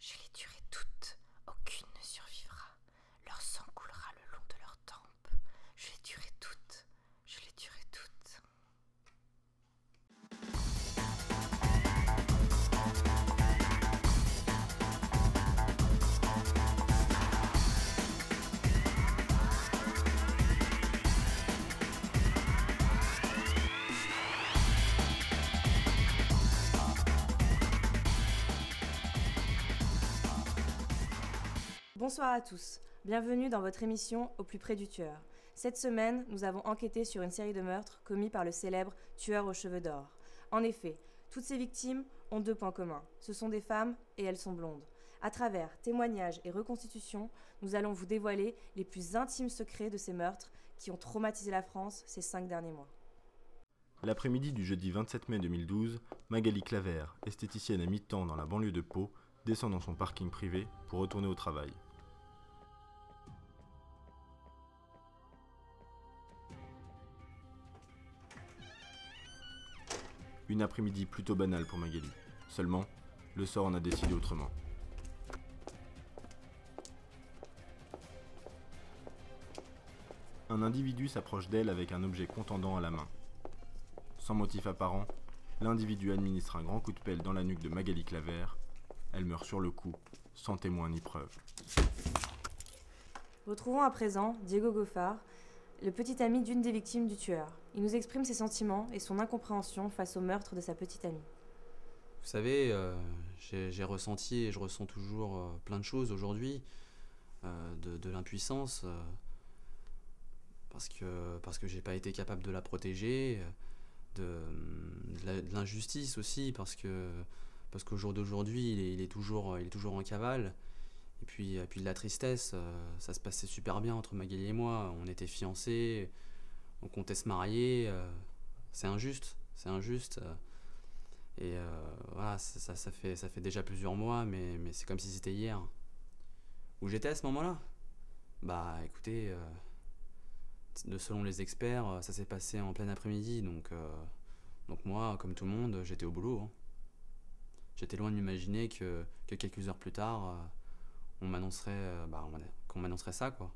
Je les tuerai toutes, aucune ne survivra. Leur sang coulera le long de leurs tempes. Je les tuerai toutes, je les tuerai toutes. Bonsoir à tous, bienvenue dans votre émission Au plus près du tueur. Cette semaine, nous avons enquêté sur une série de meurtres commis par le célèbre tueur aux cheveux d'or. En effet, toutes ces victimes ont deux points communs. Ce sont des femmes et elles sont blondes. À travers témoignages et reconstitutions, nous allons vous dévoiler les plus intimes secrets de ces meurtres qui ont traumatisé la France ces 5 derniers mois. L'après-midi du jeudi 27 mai 2012, Magali Claver, esthéticienne à mi-temps dans la banlieue de Pau, descend dans son parking privé pour retourner au travail. Une après-midi plutôt banale pour Magali. Seulement, le sort en a décidé autrement. Un individu s'approche d'elle avec un objet contendant à la main. Sans motif apparent, l'individu administre un grand coup de pelle dans la nuque de Magali Claver. Elle meurt sur le coup, sans témoin ni preuve. Retrouvons à présent Diego Goffard, le petit ami d'une des victimes du tueur. Il nous exprime ses sentiments et son incompréhension face au meurtre de sa petite amie. Vous savez, j'ai ressenti et je ressens toujours plein de choses aujourd'hui, de l'impuissance, parce que j'ai pas été capable de la protéger, de l'injustice aussi, parce qu'au jour d'aujourd'hui, il est toujours en cavale. Et puis de la tristesse, ça se passait super bien entre Magali et moi. On était fiancés, on comptait se marier. C'est injuste. Et voilà, ça fait déjà plusieurs mois, mais c'est comme si c'était hier. Où j'étais à ce moment-là? Bah écoutez, selon les experts, ça s'est passé en plein après-midi. Donc moi, comme tout le monde, j'étais au boulot. Hein. J'étais loin de m'imaginer que quelques heures plus tard, qu'on m'annoncerait ça, quoi.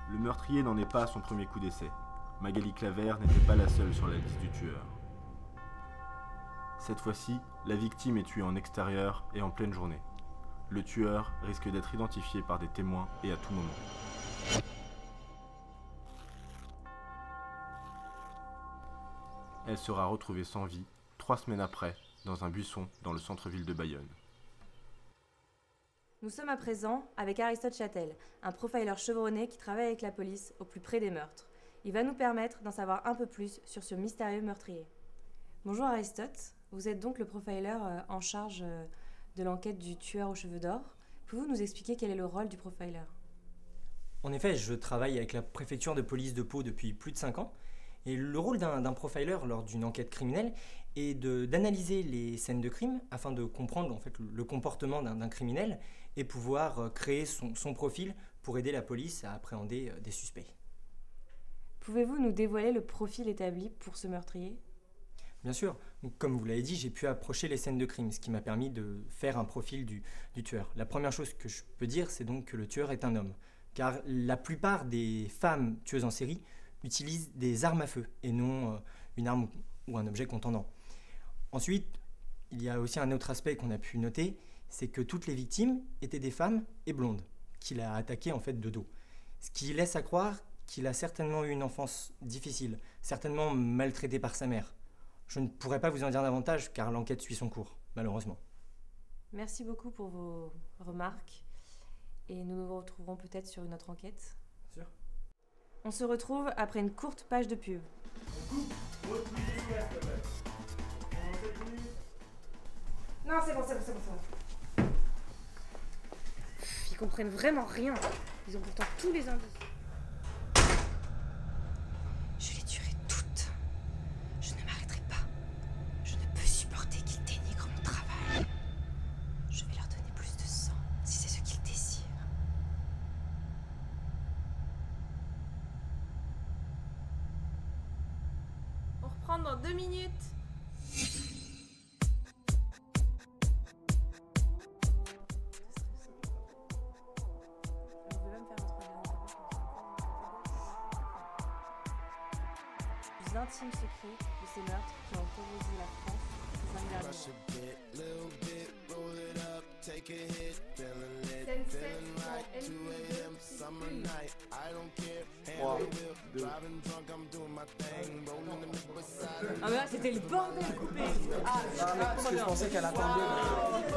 Le meurtrier n'en est pas à son premier coup d'essai. Magali Claver n'était pas la seule sur la liste du tueur. Cette fois-ci, la victime est tuée en extérieur et en pleine journée. Le tueur risque d'être identifié par des témoins et à tout moment. Elle sera retrouvée sans vie 3 semaines après, dans un buisson dans le centre-ville de Bayonne. Nous sommes à présent avec Aristote Châtel, un profiler chevronné qui travaille avec la police au plus près des meurtres. Il va nous permettre d'en savoir un peu plus sur ce mystérieux meurtrier. Bonjour Aristote, vous êtes donc le profiler en charge de l'enquête du tueur aux cheveux d'or. Pouvez-vous nous expliquer quel est le rôle du profiler ? En effet, je travaille avec la préfecture de police de Pau depuis plus de 5 ans. Et le rôle d'un profiler lors d'une enquête criminelle est d'analyser les scènes de crime afin de comprendre en fait, le comportement d'un criminel et pouvoir créer son profil pour aider la police à appréhender des suspects. Pouvez-vous nous dévoiler le profil établi pour ce meurtrier ? Bien sûr, donc, comme vous l'avez dit, j'ai pu approcher les scènes de crime, ce qui m'a permis de faire un profil du tueur. La première chose que je peux dire, c'est donc que le tueur est un homme, car la plupart des femmes tueuses en série utilisent des armes à feu et non une arme ou un objet contendant. Ensuite, il y a aussi un autre aspect qu'on a pu noter, c'est que toutes les victimes étaient des femmes et blondes, qu'il a attaquées en fait de dos. Ce qui laisse à croire qu'il a certainement eu une enfance difficile, certainement maltraité par sa mère. Je ne pourrais pas vous en dire davantage car l'enquête suit son cours, malheureusement. Merci beaucoup pour vos remarques et nous nous retrouverons peut-être sur une autre enquête. Bien sûr. On se retrouve après une courte page de pub. Non, c'est bon. Ils comprennent vraiment rien. Ils ont pourtant tous les indices. Je les tuerai toutes. Je ne m'arrêterai pas. Je ne peux supporter qu'ils dénigrent mon travail. Je vais leur donner plus de sang si c'est ce qu'ils désirent. On reprend dans 2 minutes. plus intimes secrets de ces meurtres qui ont terrorisé la France ces 5 derniers mois. Ah mais là c'était le bordel coupé. Ah, Parce que je pensais qu'elle attendait.